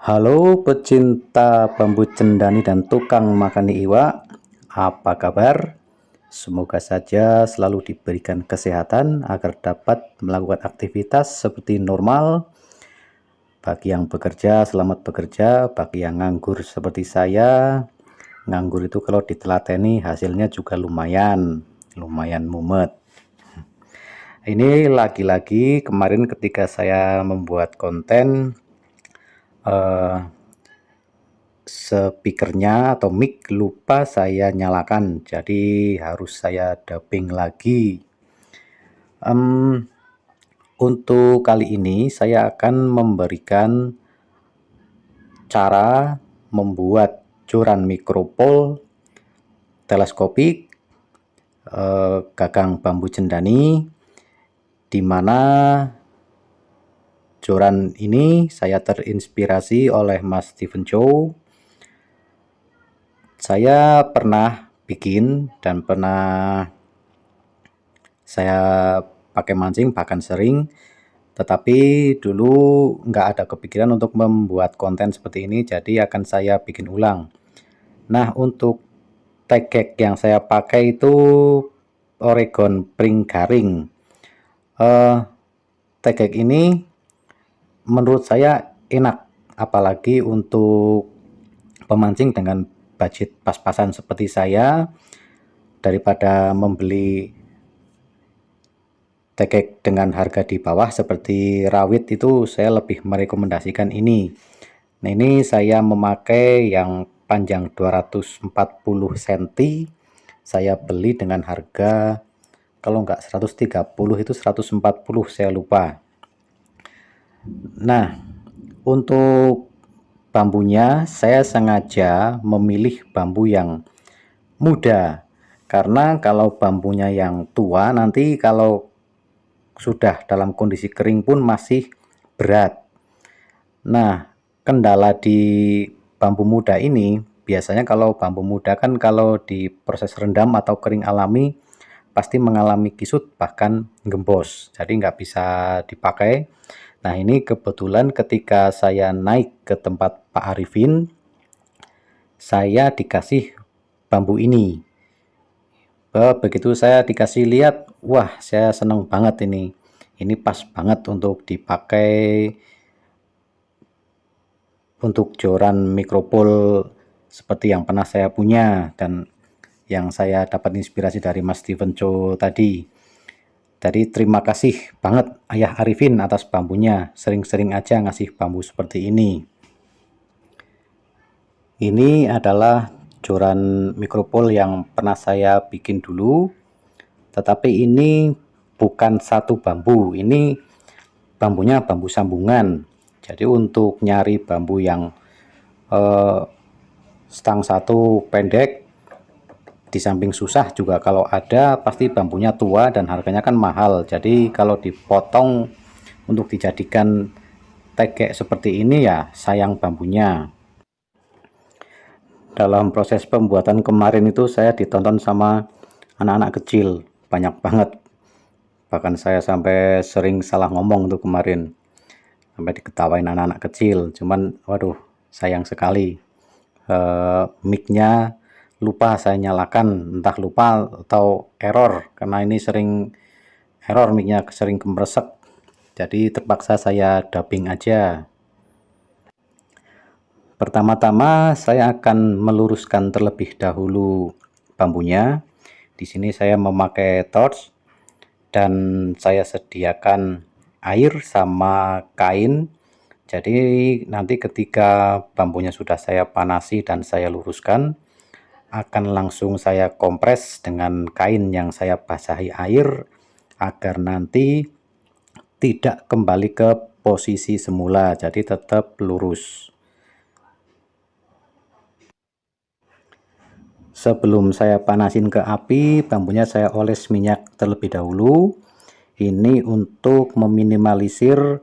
Halo pecinta bambu cendani dan tukang makan iwa, apa kabar? Semoga saja selalu diberikan kesehatan agar dapat melakukan aktivitas seperti normal. Bagi yang bekerja, selamat bekerja. Bagi yang nganggur seperti saya, nganggur itu kalau ditelateni hasilnya juga lumayan mumet. Ini lagi-lagi kemarin ketika saya membuat konten, speakernya atau mic lupa saya nyalakan, jadi harus saya dubbing lagi. Untuk kali ini saya akan memberikan cara membuat joran mikropole teleskopik gagang bambu cendani, dimana joran ini saya terinspirasi oleh Mas Stephen Chow. Saya pernah bikin dan pernah saya pakai mancing, bahkan sering, tetapi dulu nggak ada kepikiran untuk membuat konten seperti ini, jadi akan saya bikin ulang. Nah, untuk tegek yang saya pakai itu Oregon Pring Garing. Tegek ini menurut saya enak, apalagi untuk pemancing dengan budget pas-pasan seperti saya. Daripada membeli tegek dengan harga di bawah seperti rawit, itu saya lebih merekomendasikan ini. Nah, ini saya memakai yang panjang 240 cm. Saya beli dengan harga kalau nggak 130 itu 140, saya lupa. Nah, untuk bambunya saya sengaja memilih bambu yang muda, karena kalau bambunya yang tua nanti kalau sudah dalam kondisi kering pun masih berat. Nah, kendala di bambu muda ini biasanya, kalau bambu muda kan kalau di proses rendam atau kering alami pasti mengalami kisut bahkan gembos, jadi nggak bisa dipakai. Nah, ini kebetulan ketika saya naik ke tempat Pak Arifin, saya dikasih bambu ini. Begitu saya dikasih lihat, wah, saya seneng banget ini. Ini pas banget untuk dipakai untuk joran mikropole seperti yang pernah saya punya dan yang saya dapat inspirasi dari Mas Stephen Chow tadi. Jadi terima kasih banget Ayah Arifin atas bambunya, sering-sering aja ngasih bambu seperti ini. Ini adalah joran mikropole yang pernah saya bikin dulu, tetapi ini bukan satu bambu, ini bambunya bambu sambungan. Jadi untuk nyari bambu yang stang satu pendek, di samping susah juga, kalau ada pasti bambunya tua dan harganya kan mahal. Jadi kalau dipotong untuk dijadikan tegek seperti ini ya sayang bambunya. Dalam proses pembuatan kemarin itu saya ditonton sama anak-anak kecil banyak banget, bahkan saya sampai sering salah ngomong tuh kemarin, sampai diketawain anak-anak kecil. Cuman waduh, sayang sekali, mic-nya lupa saya nyalakan, entah lupa atau error, karena ini sering error, mic-nya sering kemresek, jadi terpaksa saya dubbing aja. Pertama-tama saya akan meluruskan terlebih dahulu bambunya. Di sini saya memakai torch dan saya sediakan air sama kain. Jadi nanti ketika bambunya sudah saya panasi dan saya luruskan, akan langsung saya kompres dengan kain yang saya basahi air agar nanti tidak kembali ke posisi semula, jadi tetap lurus. Sebelum saya panasin ke api, bambunya saya oles minyak terlebih dahulu. Ini untuk meminimalisir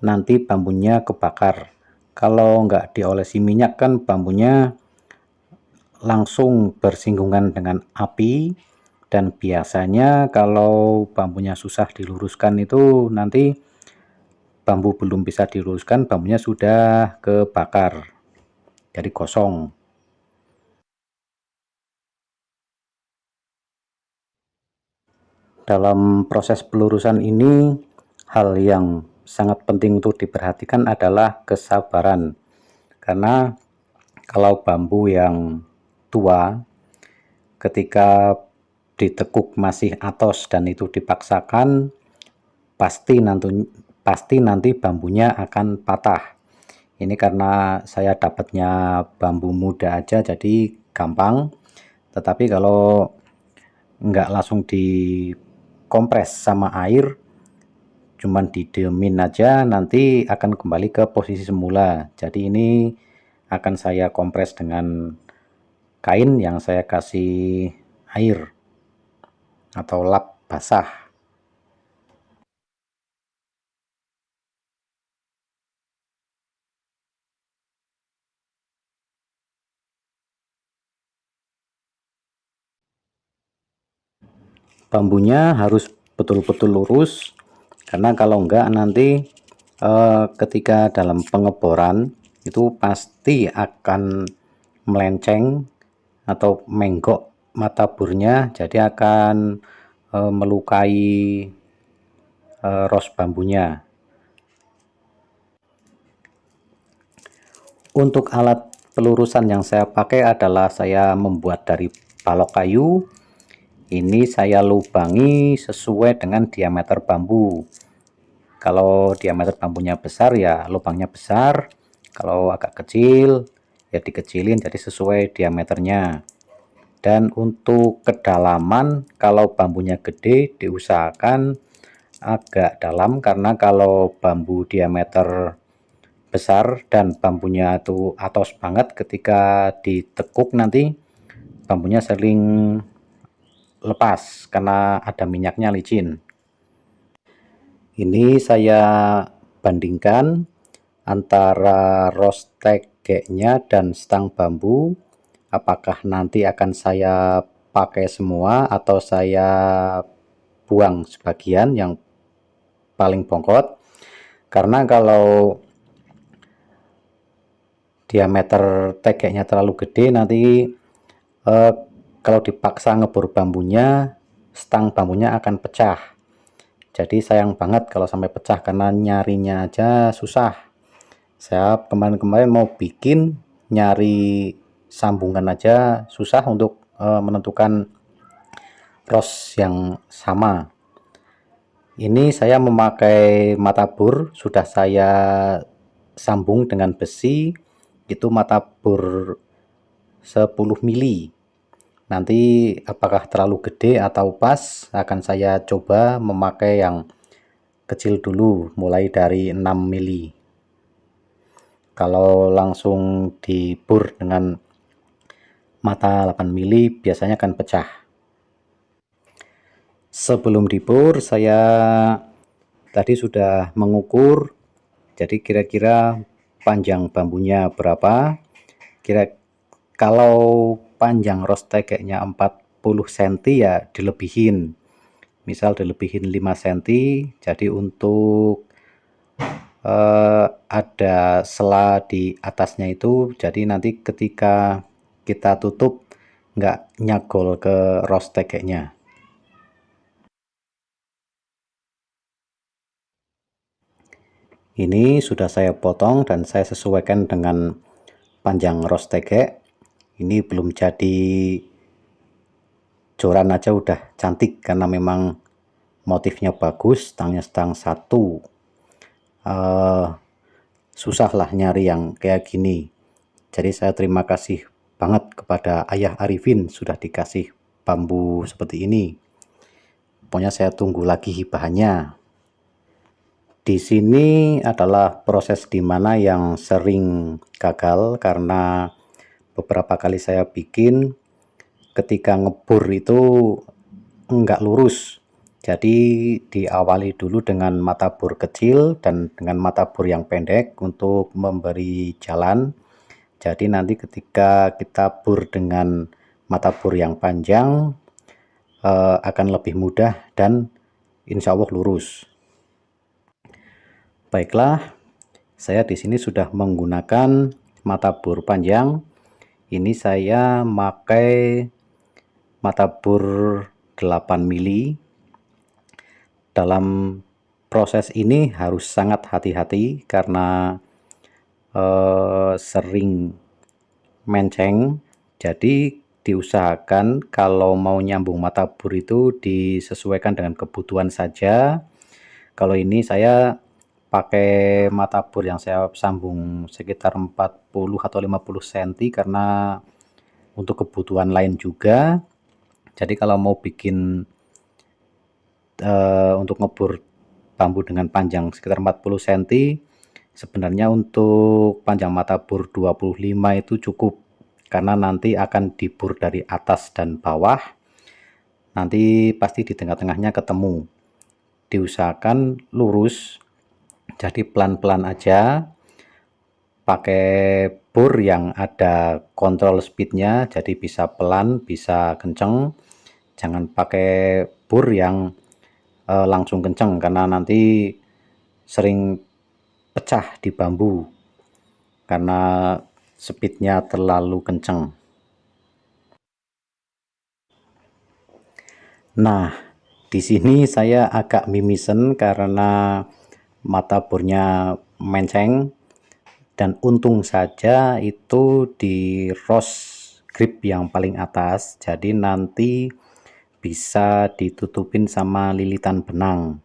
nanti bambunya kebakar. Kalau nggak diolesi minyak kan bambunya langsung bersinggungan dengan api, dan biasanya kalau bambunya susah diluruskan itu nanti bambu belum bisa diluruskan, bambunya sudah kebakar, jadi kosong. Dalam proses pelurusan ini, hal yang sangat penting untuk diperhatikan adalah kesabaran. Karena kalau bambu yang tua, ketika ditekuk masih atos dan itu dipaksakan, pasti nanti bambunya akan patah. Ini karena saya dapatnya bambu muda aja, jadi gampang. Tetapi kalau nggak langsung dikompres sama air, cuman didiemin aja, nanti akan kembali ke posisi semula. Jadi ini akan saya kompres dengan kain yang saya kasih air atau lap basah. Bambunya harus betul-betul lurus, karena kalau enggak nanti ketika dalam pengeboran itu pasti akan melenceng atau menggok mata burnya, jadi akan melukai ros bambunya. Untuk alat pelurusan yang saya pakai adalah saya membuat dari balok kayu. Ini saya lubangi sesuai dengan diameter bambu. Kalau diameter bambunya besar ya lubangnya besar, kalau agak kecil ya dikecilin jadi sesuai diameternya. Dan untuk kedalaman, kalau bambunya gede diusahakan agak dalam, karena kalau bambu diameter besar dan bambunya itu atos banget, ketika ditekuk nanti bambunya sering lepas karena ada minyaknya, licin. Ini saya bandingkan antara ros tegeknya dan stang bambu, apakah nanti akan saya pakai semua atau saya buang sebagian yang paling bongkot. Karena kalau diameter tegeknya terlalu gede, nanti kalau dipaksa ngebor bambunya, stang bambunya akan pecah. Jadi sayang banget kalau sampai pecah, karena nyarinya aja susah. Saya kemarin-kemarin mau bikin, nyari sambungan aja susah untuk menentukan ros yang sama. Ini saya memakai mata bor, sudah saya sambung dengan besi, itu mata bor 10 mili. Nanti apakah terlalu gede atau pas, akan saya coba memakai yang kecil dulu, mulai dari 6 mili. Kalau langsung dibor dengan mata 8 mili biasanya akan pecah. Sebelum dibor, saya tadi sudah mengukur, jadi kira-kira panjang bambunya berapa. Kalau panjang ros tegeknya 40 cm ya dilebihin, misal dilebihin 5 cm, jadi untuk ada sela di atasnya itu, jadi nanti ketika kita tutup nggak nyagol ke ros tegeknya. Ini sudah saya potong dan saya sesuaikan dengan panjang ros tegek. Ini belum jadi joran aja udah cantik, karena memang motifnya bagus, stangnya stang satu. Susah lah nyari yang kayak gini. Jadi saya terima kasih banget kepada Ayah Arifin sudah dikasih bambu seperti ini. Pokoknya saya tunggu lagi bahannya. Di sini adalah proses dimana yang sering gagal, karena beberapa kali saya bikin ketika ngebor itu enggak lurus. Jadi diawali dulu dengan mata bor kecil dan dengan mata bor yang pendek untuk memberi jalan. Jadi nanti ketika kita bor dengan mata bor yang panjang akan lebih mudah dan insya Allah lurus. Baiklah, saya di sini sudah menggunakan mata bor panjang. Ini saya pakai mata bor 8 mili. Dalam proses ini harus sangat hati-hati karena sering menceng. Jadi diusahakan kalau mau nyambung mata bor itu disesuaikan dengan kebutuhan saja. Kalau ini saya pakai mata bor yang saya sambung sekitar 40 atau 50 cm karena untuk kebutuhan lain juga. Jadi kalau mau bikin untuk ngebor bambu dengan panjang sekitar 40 cm, sebenarnya untuk panjang mata bor 25 itu cukup, karena nanti akan dibor dari atas dan bawah, nanti pasti di tengah-tengahnya ketemu. Diusahakan lurus, jadi pelan-pelan aja, pakai bor yang ada kontrol speednya, jadi bisa pelan bisa kenceng. Jangan pakai bor yang langsung kenceng, karena nanti sering pecah di bambu karena speednya terlalu kenceng. Nah, di sini saya agak mimisen karena mata bornya menceng, dan untung saja itu di ros grip yang paling atas, jadi nanti bisa ditutupin sama lilitan benang.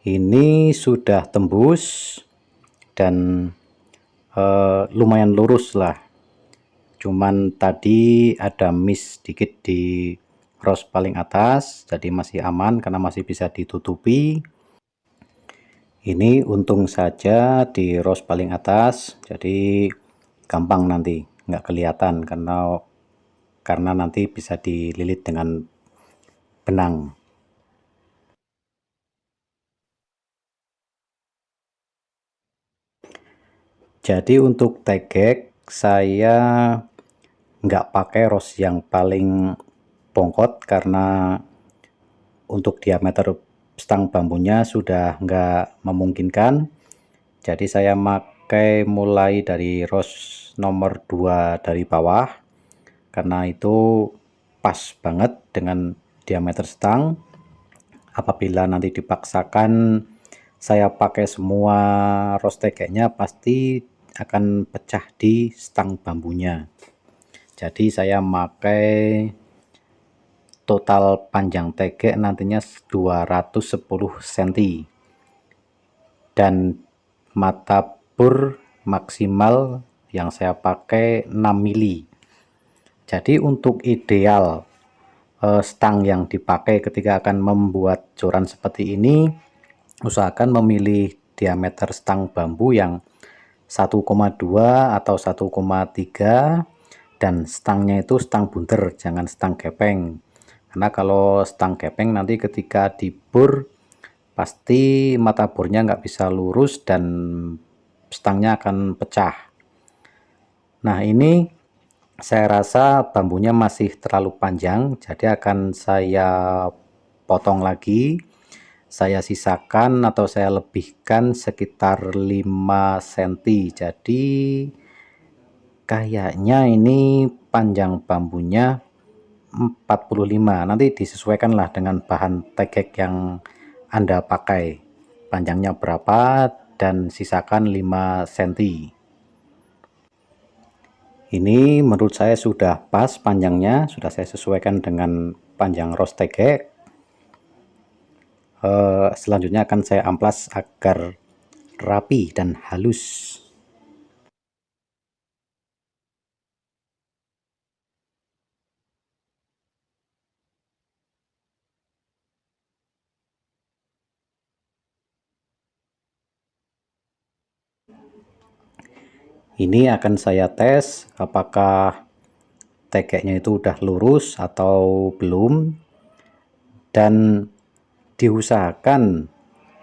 Ini sudah tembus dan lumayan lurus lah, cuman tadi ada miss dikit di ros paling atas, jadi masih aman karena masih bisa ditutupi. Ini untung saja di ros paling atas, jadi gampang nanti nggak kelihatan karena nanti bisa dililit dengan benang. Jadi untuk tegek saya nggak pakai ros yang paling bongkot karena untuk diameter stang bambunya sudah nggak memungkinkan. Jadi saya pakai mulai dari ros nomor 2 dari bawah, karena itu pas banget dengan diameter stang. Apabila nanti dipaksakan saya pakai semua ros tegeknya, pasti akan pecah di stang bambunya. Jadi saya pakai total panjang tegek nantinya 210 cm, dan mata bor maksimal yang saya pakai 6 mili. Jadi untuk ideal stang yang dipakai ketika akan membuat joran seperti ini, usahakan memilih diameter stang bambu yang 1,2 atau 1,3, dan stangnya itu stang bunter, jangan stang gepeng. Karena kalau stang gepeng nanti ketika dibor pasti mata bornya nggak bisa lurus dan stangnya akan pecah. Nah, ini saya rasa bambunya masih terlalu panjang, jadi akan saya potong lagi. Saya sisakan atau saya lebihkan sekitar 5 cm. Jadi kayaknya ini panjang bambunya 45. Nanti disesuaikanlah dengan bahan tegek yang Anda pakai, panjangnya berapa, dan sisakan 5 cm. Ini menurut saya sudah pas panjangnya, sudah saya sesuaikan dengan panjang ros tegek. Selanjutnya akan saya amplas agar rapi dan halus. Ini akan saya tes apakah tegeknya itu udah lurus atau belum, dan diusahakan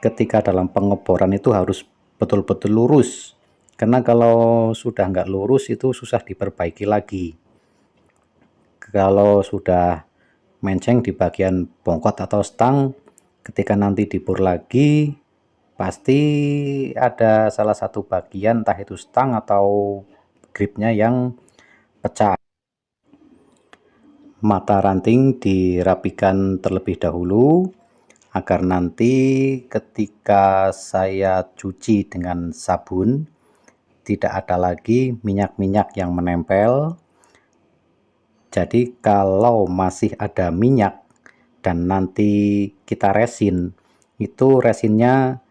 ketika dalam pengeboran itu harus betul-betul lurus, karena kalau sudah nggak lurus itu susah diperbaiki lagi. Kalau sudah menceng di bagian bongkot atau stang, Ketika nanti dibor lagi, pasti ada salah satu bagian, entah itu stang atau gripnya yang pecah. Mata ranting dirapikan terlebih dahulu agar nanti ketika saya cuci dengan sabun tidak ada lagi minyak-minyak yang menempel. Jadi kalau masih ada minyak dan nanti kita resin, itu resinnya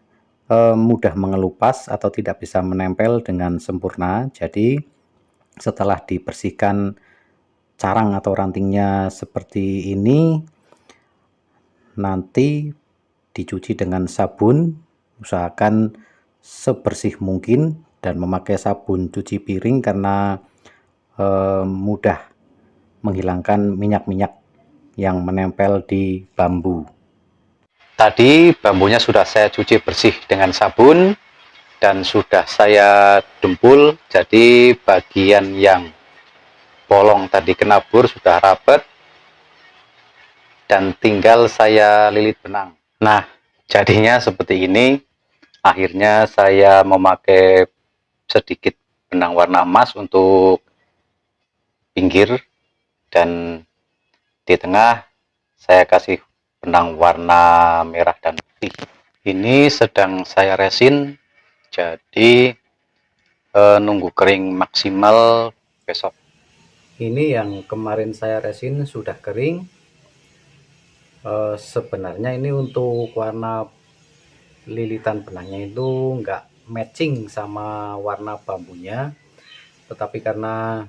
mudah mengelupas atau tidak bisa menempel dengan sempurna. Jadi setelah dibersihkan carang atau rantingnya seperti ini, nanti dicuci dengan sabun, usahakan sebersih mungkin, dan memakai sabun cuci piring karena mudah menghilangkan minyak-minyak yang menempel di bambu. Tadi bambunya sudah saya cuci bersih dengan sabun dan sudah saya dempul, jadi bagian yang bolong tadi kena bor sudah rapat dan tinggal saya lilit benang. Nah, jadinya seperti ini. Akhirnya saya memakai sedikit benang warna emas untuk pinggir dan di tengah saya kasih benang warna merah dan putih. Ini sedang saya resin, jadi nunggu kering maksimal besok. Ini yang kemarin saya resin sudah kering. Sebenarnya ini untuk warna lilitan benangnya itu enggak matching sama warna bambunya, tetapi karena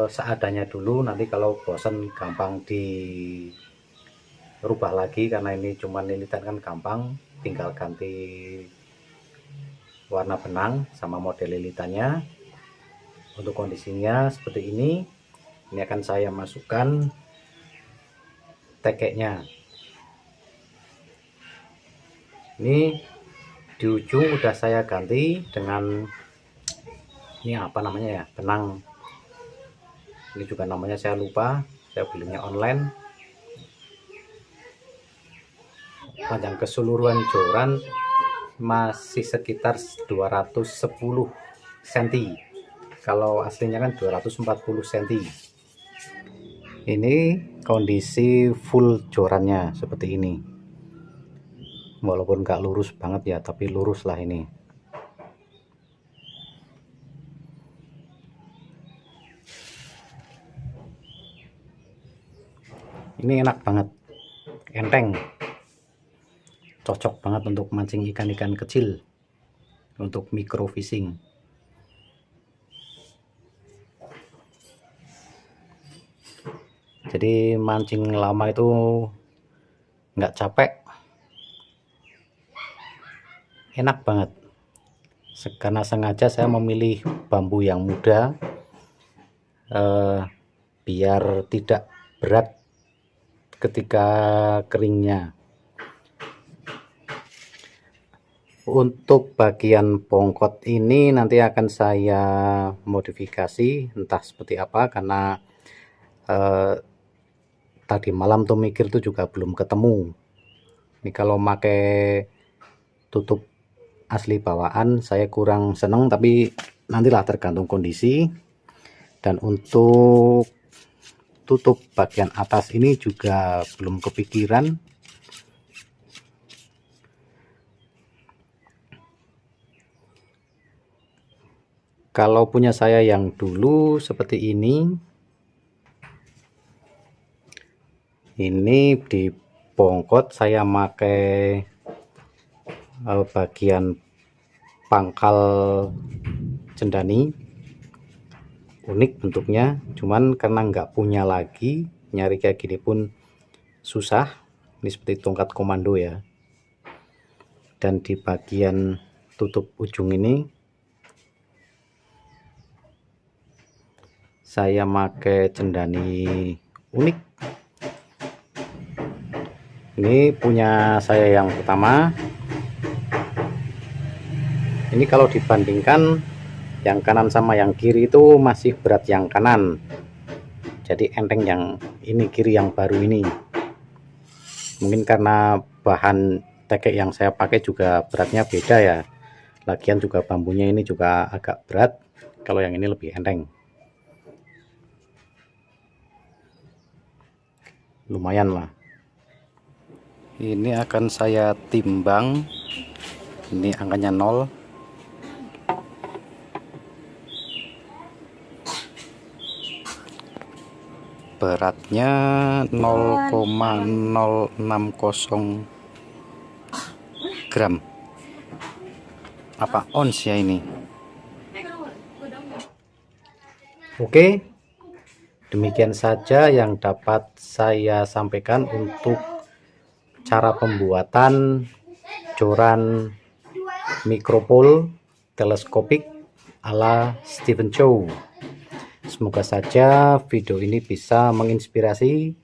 seadanya dulu, nanti kalau bosan gampang dirubah lagi, karena ini cuma lilitan kan gampang, tinggal ganti warna benang sama model lilitannya. Untuk kondisinya seperti ini akan saya masukkan tekeknya. Ini di ujung udah saya ganti dengan ini apa namanya ya, benang, ini juga namanya saya lupa, saya belinya online. Panjang keseluruhan joran masih sekitar 210 cm, kalau aslinya kan 240 cm. Ini kondisi full jorannya seperti ini, walaupun nggak lurus banget ya, tapi lurus lah ini. Ini enak banget, enteng, cocok banget untuk mancing ikan-ikan kecil, untuk micro fishing. Jadi mancing lama itu nggak capek, enak banget. Karena sengaja saya memilih bambu yang muda, biar tidak berat ketika keringnya. Untuk bagian bongkot ini nanti akan saya modifikasi, entah seperti apa, karena tadi malam tuh mikir tuh juga belum ketemu. Ini kalau pakai tutup asli bawaan saya kurang seneng, tapi nantilah tergantung kondisi. Dan untuk tutup bagian atas ini juga belum kepikiran. Kalau punya saya yang dulu seperti ini di bongkot saya pakai bagian pangkal cendani, unik bentuknya, cuman karena nggak punya lagi, nyari kayak gini pun susah. Ini seperti tongkat komando ya. Dan di bagian tutup ujung ini saya pakai cendani unik. Ini punya saya yang pertama. Ini kalau dibandingkan yang kanan sama yang kiri itu masih berat yang kanan, jadi enteng yang ini, kiri yang baru ini. Mungkin karena bahan tekek yang saya pakai juga beratnya beda ya, lagian juga bambunya ini juga agak berat, kalau yang ini lebih enteng, lumayan lah. Ini akan saya timbang, ini angkanya 0, beratnya 0,060 gram, apa ons ya ini. Oke, demikian saja yang dapat saya sampaikan untuk cara pembuatan joran mikropole teleskopik ala Stephen Chow. Semoga saja video ini bisa menginspirasi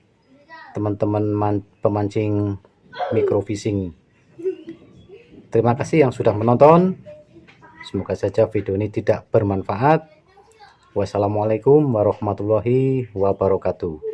teman-teman pemancing microfishing. Terima kasih yang sudah menonton. Semoga saja video ini tidak bermanfaat. Wassalamualaikum warahmatullahi wabarakatuh.